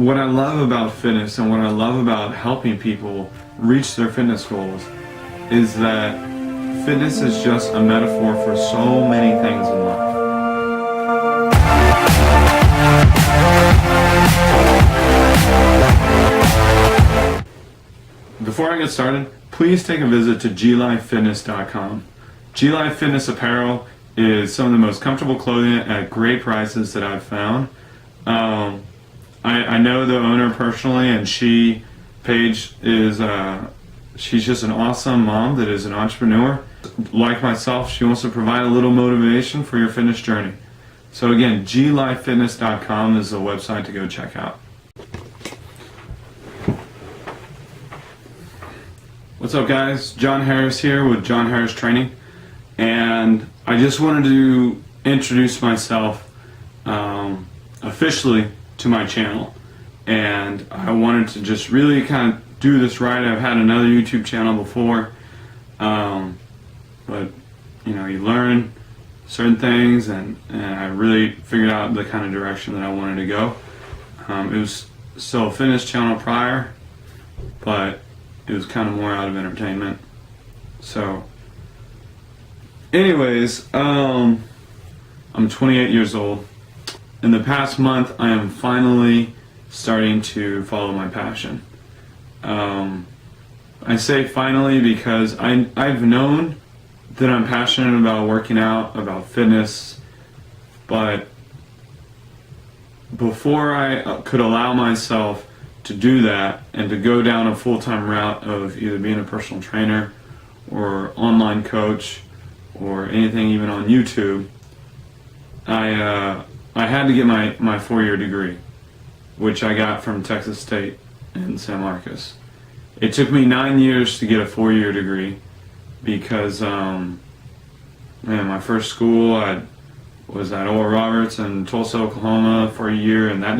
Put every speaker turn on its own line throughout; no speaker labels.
what I love about fitness and what I love about helping people reach their fitness goals is that fitness is just a metaphor for so many things in life. Before I get started, please take a visit to glifefitness.com. G-Life Fitness apparel is some of the most comfortable clothing at great prices that I've found. I know the owner personally, and Paige, she's just an awesome mom that is an entrepreneur. Like myself, she wants to provide a little motivation for your fitness journey. So again, glifefitness.com is the website to go check out. What's up, guys? John Harris here with John Harris Training, and I just wanted to introduce myself officially to my channel, and I wanted to just really kind of do this right. I've had another YouTube channel before, but you know, you learn certain things, and I really figured out the kind of direction that I wanted to go. It was still a fitness channel prior, but it was kind of more out of entertainment. So anyways, I'm 28 years old. In the past month, I am finally starting to follow my passion. I say finally because I've known that I'm passionate about working out, about fitness, but before I could allow myself to do that and to go down a full-time route of either being a personal trainer or online coach or anything even on YouTube, I had to get my 4-year degree, which I got from Texas State in San Marcos. It took me 9 years to get a 4-year degree because my first school I was at Oral Roberts in Tulsa, Oklahoma for a year, and that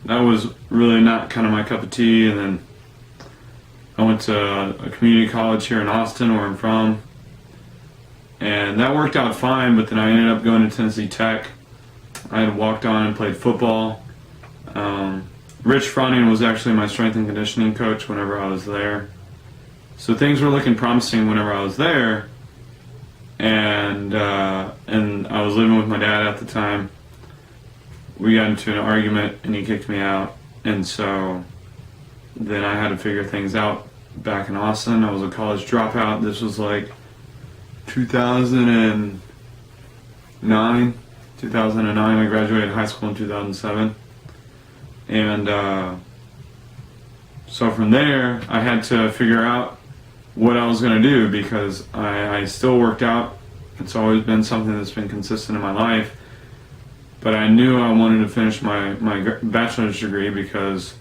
was really not kind of my cup of tea. And then I went to a community college here in Austin, where I'm from, and that worked out fine, but then I ended up going to Tennessee Tech. I had walked on and played football. Rich Fronting was actually my strength and conditioning coach whenever I was there. So things were looking promising whenever I was there, and I was living with my dad at the time. We got into an argument and he kicked me out, and so then I had to figure things out back in Austin. I was a college dropout. This was like 2009. I graduated high school in 2007, and so from there I had to figure out what I was going to do, because I still worked out. It's always been something that's been consistent in my life. But I knew I wanted to finish my bachelor's degree, because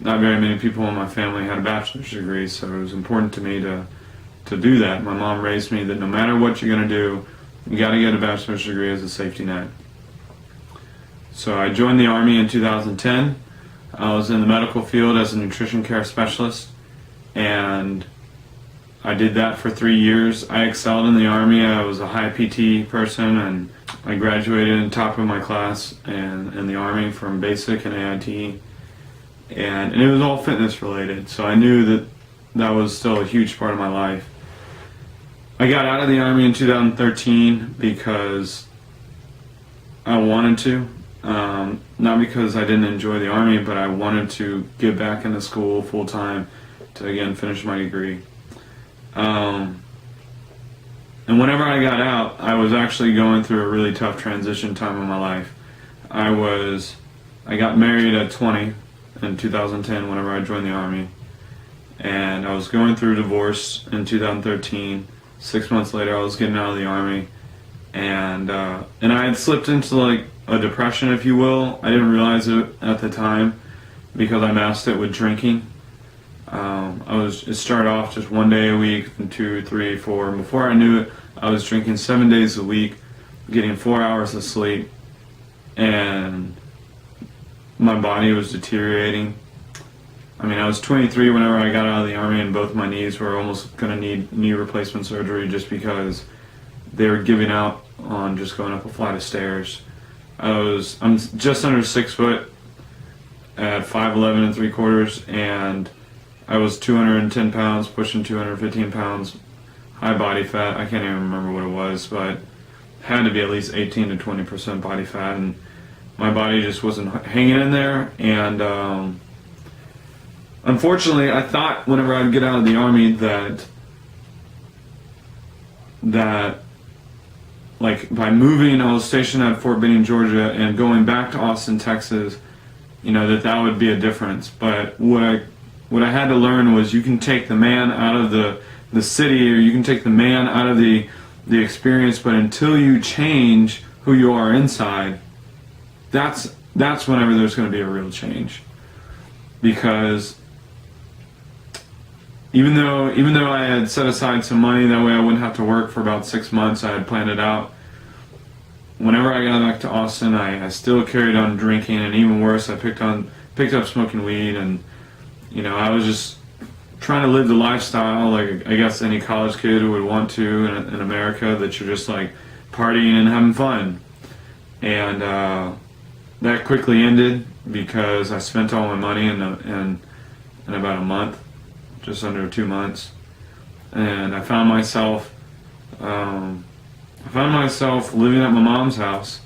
not very many people in my family had a bachelor's degree, so it was important to me to do that. My mom raised me that no matter what you're going to do, you got to get a bachelor's degree as a safety net. So I joined the Army in 2010. I was in the medical field as a nutrition care specialist, and I did that for 3 years. I excelled in the Army. I was a high PT person, and I graduated in top of my class in the Army from basic and AIT, and it was all fitness related, so I knew that was still a huge part of my life. I got out of the Army in 2013 because I wanted to, not because I didn't enjoy the Army, but I wanted to get back into school full time to again finish my degree. And whenever I got out, I was actually going through a really tough transition time in my life. I got married at 20 in 2010 whenever I joined the Army, and I was going through a divorce in 2013. 6 months later, I was getting out of the Army, and I had slipped into like a depression, if you will. I didn't realize it at the time because I masked it with drinking. It started off just 1 day a week, then 2, 3, 4. And before I knew it, I was drinking 7 days a week, getting 4 hours of sleep, and my body was deteriorating. I mean, I was 23 whenever I got out of the Army, and both my knees were almost going to need knee replacement surgery just because they were giving out on just going up a flight of stairs. I'm just under 6 foot, at 5'11" and 3/4, and I was 210 pounds, pushing 215 pounds, high body fat. I can't even remember what it was, but had to be at least 18 to 20% body fat, and my body just wasn't hanging in there. And unfortunately, I thought whenever I'd get out of the Army that like by moving, I was stationed at Fort Benning, Georgia, and going back to Austin, Texas, that would be a difference. But what I had to learn was you can take the man out of the city, or you can take the man out of the experience, but until you change who you are inside, that's whenever there's going to be a real change. Because even though I had set aside some money, that way I wouldn't have to work for about 6 months, I had planned it out. Whenever I got back to Austin, I still carried on drinking, and even worse, I picked up smoking weed, and I was just trying to live the lifestyle like I guess any college kid would want to in America, that you're just like partying and having fun. And that quickly ended because I spent all my money in about a month, just under 2 months, and I found myself living at my mom's house,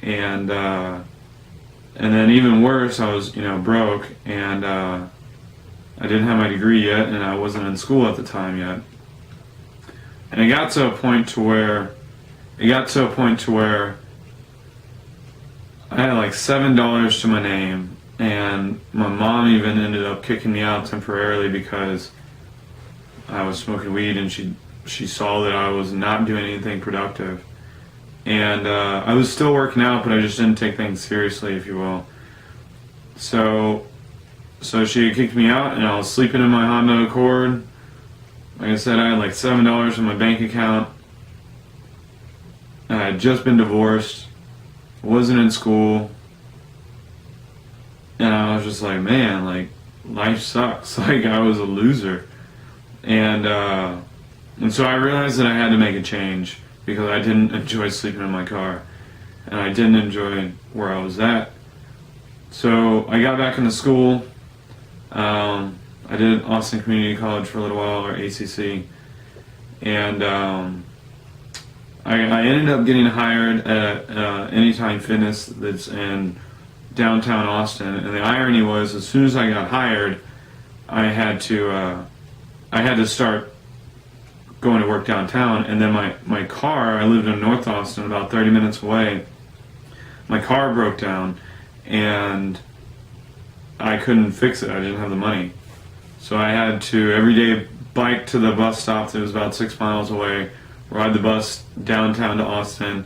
and then even worse, I was broke, and I didn't have my degree yet, and I wasn't in school at the time yet. And it got to a point to where I had like $7 to my name, and my mom even ended up kicking me out temporarily because I was smoking weed, and she saw that I was not doing anything productive. And I was still working out, but I just didn't take things seriously, if you will. So she kicked me out, and I was sleeping in my Honda Accord. Like I said, I had like $7 in my bank account. I had just been divorced, wasn't in school, and I was just like, man, like, life sucks. Like, I was a loser. And so I realized that I had to make a change, because I didn't enjoy sleeping in my car, and I didn't enjoy where I was at. So I got back into school. I did Austin Community College for a little while, or ACC, and I ended up getting hired at Anytime Fitness that's in downtown Austin. And the irony was, as soon as I got hired, I had to start going to work downtown, and then my car, I lived in North Austin, about 30 minutes away, my car broke down, and I couldn't fix it. I didn't have the money. So I had to every day bike to the bus stop that was about 6 miles away, ride the bus downtown to Austin,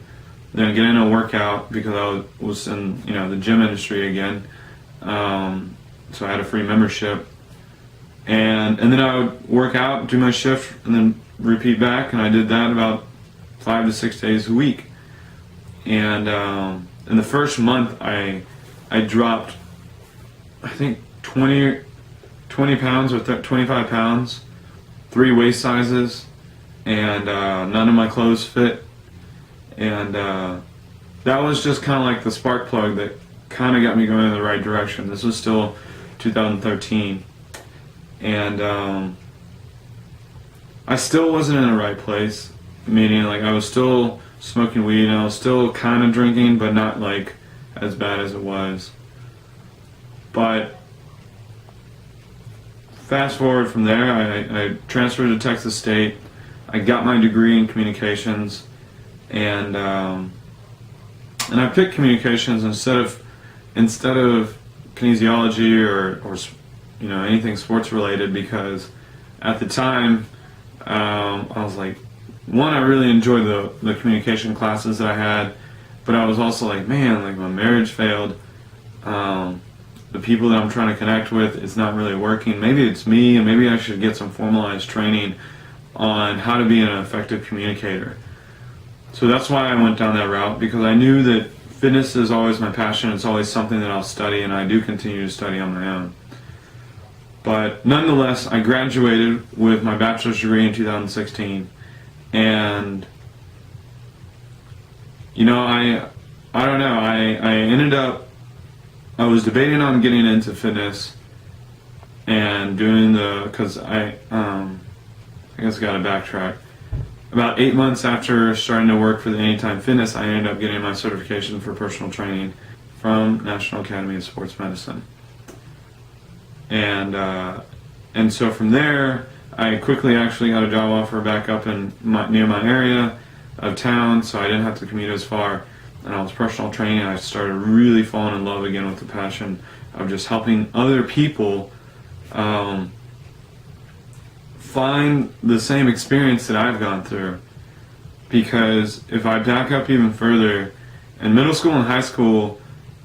then get in a workout because I was in the gym industry again. So I had a free membership, and then I would work out, do my shift, and then repeat back. And I did that about 5 to 6 days a week. And in the first month, I dropped, I think 20 pounds or 25 pounds, 3 waist sizes, and none of my clothes fit. And that was just kind of like the spark plug that kind of got me going in the right direction. This was still 2013. And I still wasn't in the right place, meaning like I was still smoking weed, and I was still kind of drinking, but not like as bad as it was. But fast forward from there, I transferred to Texas State. I got my degree in communications, and I picked communications instead of kinesiology or anything sports related, because at the time I was like, one, I really enjoyed the communication classes that I had, but I was also like, man, like my marriage failed. The people that I'm trying to connect with, it's not really working. Maybe it's me, and maybe I should get some formalized training on how to be an effective communicator. So that's why I went down that route, because I knew that fitness is always my passion. It's always something that I'll study, and I do continue to study on my own. But nonetheless, I graduated with my bachelor's degree in 2016, and I don't know, I ended up I was debating on getting into fitness and doing because I guess I got to backtrack. About 8 months after starting to work for the Anytime Fitness, I ended up getting my certification for personal training from National Academy of Sports Medicine. And so from there, I quickly actually got a job offer back up in near my area of town, so I didn't have to commute as far. And I was personal training. I started really falling in love again with the passion of just helping other people find the same experience that I've gone through. Because if I back up even further, in middle school and high school,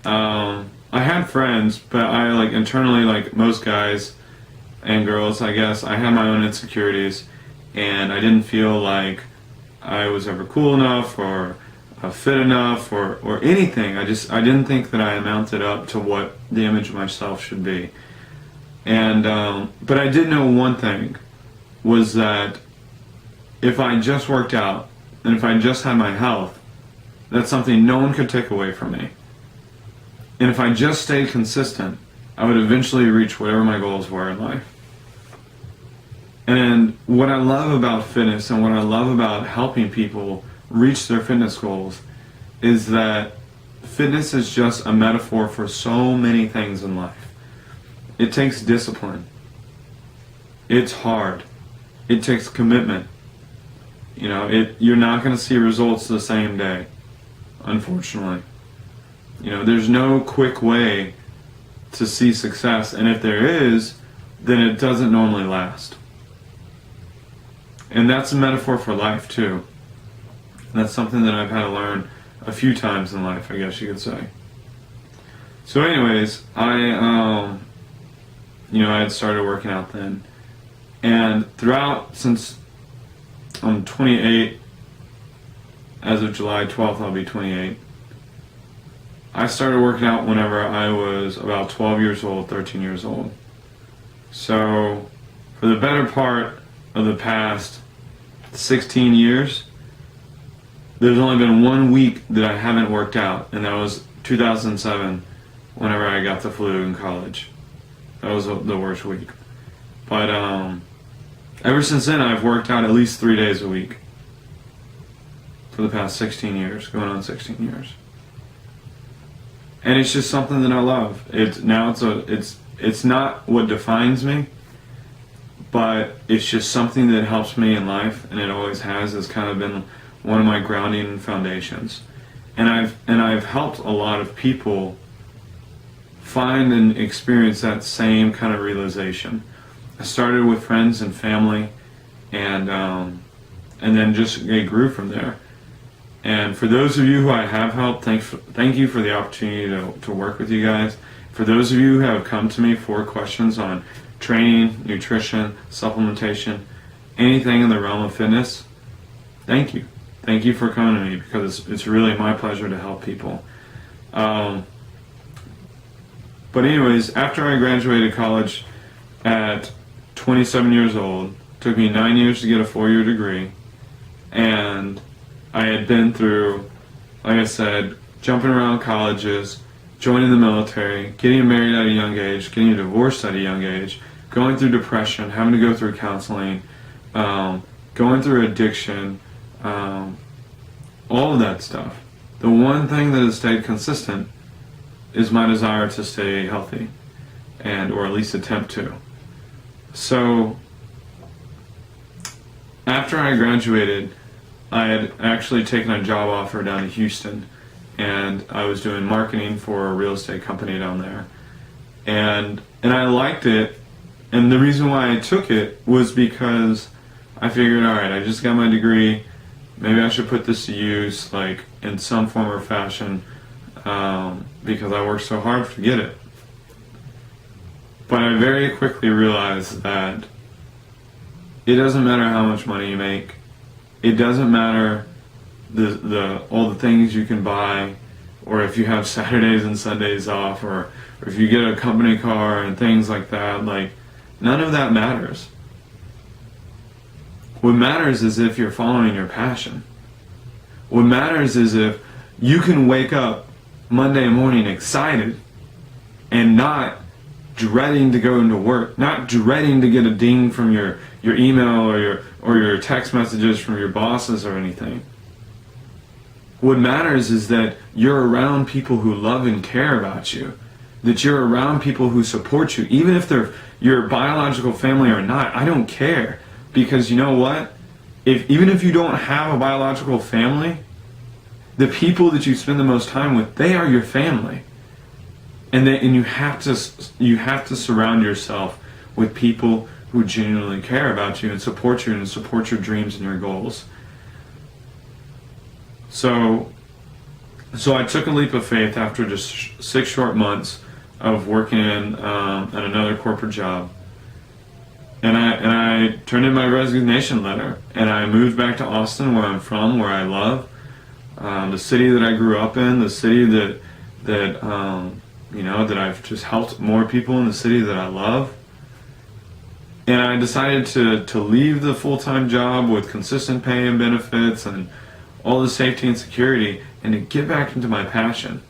I had friends, but I internally, like most guys and girls, I guess, I had my own insecurities, and I didn't feel like I was ever cool enough or fit enough or anything. I didn't think that I amounted up to what the image of myself should be. And but I did know one thing, was that if I just worked out and if I just had my health, that's something no one could take away from me. And if I just stayed consistent, I would eventually reach whatever my goals were in life. And what I love about fitness and what I love about helping people reach their fitness goals is that fitness is just a metaphor for so many things in life. It takes discipline. It's hard. It takes commitment. You're not going to see results the same day, unfortunately. There's no quick way to see success, and if there is, then it doesn't normally last. And that's a metaphor for life too. And that's something that I've had to learn a few times in life, I guess you could say. So anyways, I had started working out then. And since I'm 28, as of July 12th, I'll be 28. I started working out whenever I was about 12 years old, 13 years old. So for the better part of the past 16 years, there's only been 1 week that I haven't worked out, and that was 2007, whenever I got the flu in college. That was the worst week. But ever since then, I've worked out at least 3 days a week for the past 16 years, going on 16 years. And it's just something that I love. It's not what defines me, but it's just something that helps me in life, and it always has. It's kind of been one of my grounding foundations. And I've helped a lot of people find and experience that same kind of realization. I started with friends and family, and then it grew from there. And for those of you who I have helped, thank you for the opportunity to work with you guys. For those of you who have come to me for questions on training, nutrition, supplementation, anything in the realm of fitness, thank you. Thank you for coming to me, because it's really my pleasure to help people. But anyways, after I graduated college at 27 years old, it took me 9 years to get a 4-year degree, and I had been through, like I said, jumping around colleges, joining the military, getting married at a young age, getting divorced at a young age, going through depression, having to go through counseling, going through addiction, all of that stuff. The one thing that has stayed consistent is my desire to stay healthy, or at least attempt to. So after I graduated, I had actually taken a job offer down to Houston, and I was doing marketing for a real estate company down there. And I liked it, and the reason why I took it was because I figured, alright, I just got my degree, maybe I should put this to use, in some form or fashion, because I worked so hard to get it. But I very quickly realized that it doesn't matter how much money you make. It doesn't matter all the things you can buy, or if you have Saturdays and Sundays off, or if you get a company car and things like that. None of that matters. What matters is if you're following your passion. What matters is if you can wake up Monday morning excited and not dreading to go into work, not dreading to get a ding from your email or your text messages from your bosses or anything. What matters is that you're around people who love and care about you, that you're around people who support you, even if they're your biological family or not. I don't care, because you know what? Even if you don't have a biological family, the people that you spend the most time with, they are your family. And you have to surround yourself with people who genuinely care about you and support your dreams and your goals. So I took a leap of faith after just 6 short months of working in another corporate job, and I turned in my resignation letter, and I moved back to Austin, where I'm from, where I love, the city that I grew up in, the city that I've just helped more people in, the city that I love. And I decided to leave the full-time job with consistent pay and benefits and all the safety and security, and to get back into my passion.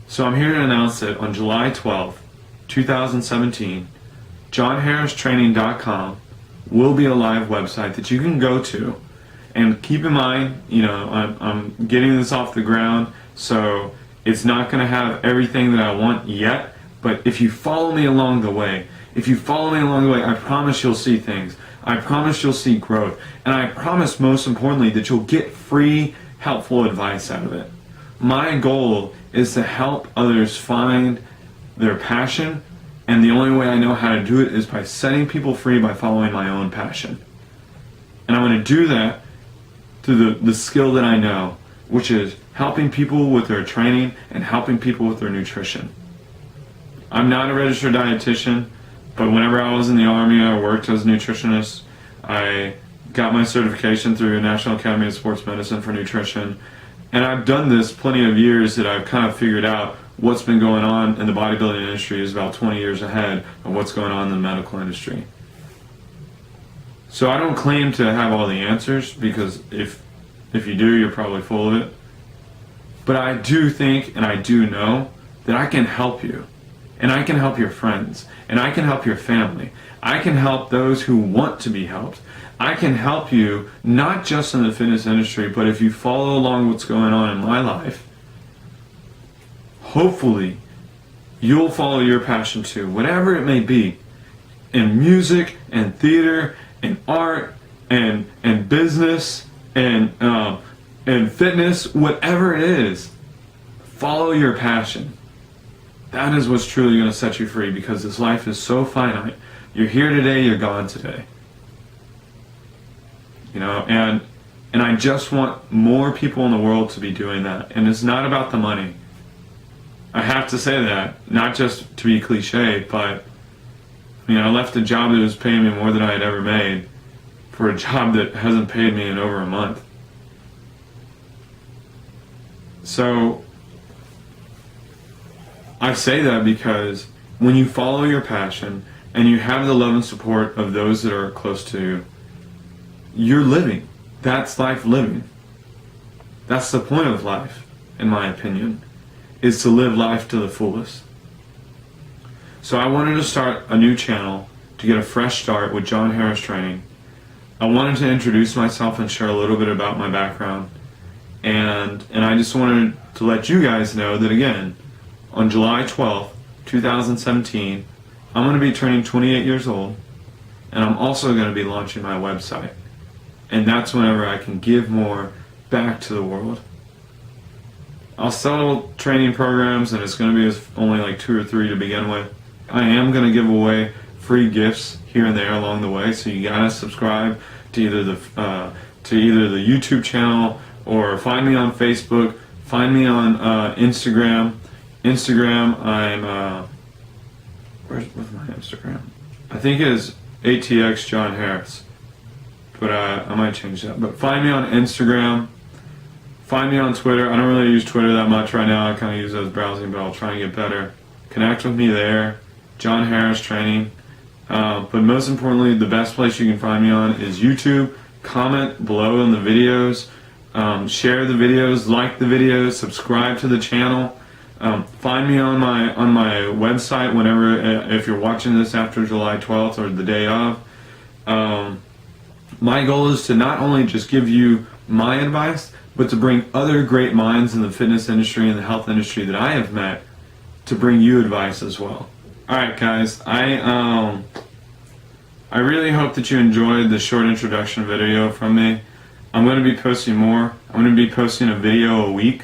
So I'm here to announce that on July 12th, 2017, JohnHarrisTraining.com will be a live website that you can go to. And keep in mind, I'm getting this off the ground, so it's not going to have everything that I want yet, but if you follow me along the way, I promise you'll see things. I promise you'll see growth. And I promise, most importantly, that you'll get free, helpful advice out of it. My goal is to help others find their passion, and the only way I know how to do it is by setting people free by following my own passion. And I'm going to do that through the skill that I know, which is helping people with their training and helping people with their nutrition. I'm not a registered dietitian, but whenever I was in the Army, I worked as a nutritionist. I got my certification through the National Academy of Sports Medicine for nutrition. And I've done this plenty of years that I've kind of figured out what's been going on in the bodybuilding industry is about 20 years ahead of what's going on in the medical industry. So I don't claim to have all the answers, because if you do, you're probably full of it. But I do think, and I do know, that I can help you. And I can help your friends. And I can help your family. I can help those who want to be helped. I can help you not just in the fitness industry, but if you follow along what's going on in my life, hopefully you'll follow your passion too, whatever it may be, in music and theater and art and business and fitness, whatever it is. Follow your passion. That is what's truly going to set you free, because this life is so finite. You're here today, you're gone today. And I just want more people in the world to be doing that. And it's not about the money. I have to say that, not just to be cliche, but I left a job that was paying me more than I had ever made for a job that hasn't paid me in over a month. So I say that because when you follow your passion and you have the love and support of those that are close to you, you're living. That's life living. That's the point of life, in my opinion, is to live life to the fullest. So I wanted to start a new channel to get a fresh start with John Harris Training. I wanted to introduce myself and share a little bit about my background. And I just wanted to let you guys know that, again, on July 12th, 2017, I'm going to be turning 28 years old, and I'm also going to be launching my website. And that's whenever I can give more back to the world. I'll sell training programs, and it's going to be only like 2 or 3 to begin with. I am going to give away free gifts here and there along the way, so you gotta subscribe to either the YouTube channel, or find me on Facebook, find me on Instagram. I'm where's my Instagram? I think it is ATX John Harris, but I might change that. But find me on Instagram, find me on Twitter. I don't really use Twitter that much right now. I kind of use it as browsing, but I'll try and get better. Connect with me there, John Harris Training. But most importantly, the best place you can find me on is YouTube. Comment below on the videos, share the videos, like the videos, subscribe to the channel. Find me on my website whenever, if you're watching this after July 12th or the day of. My goal is to not only just give you my advice, but to bring other great minds in the fitness industry and the health industry that I have met to bring you advice as well. Alright guys, I really hope that you enjoyed the short introduction video from me. I'm going to be posting more. I'm going to be posting a video a week,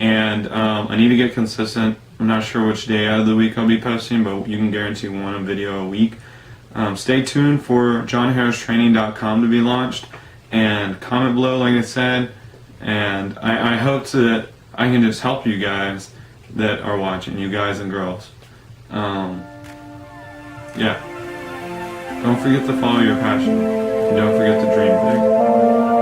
and I need to get consistent. I'm not sure which day out of the week I'll be posting, but you can guarantee one video a week. Stay tuned for johnharristraining.com to be launched, and comment below like I said, and I hope that I can just help you guys that are watching, you guys and girls. Yeah. Don't forget to follow your passion, and don't forget to dream big.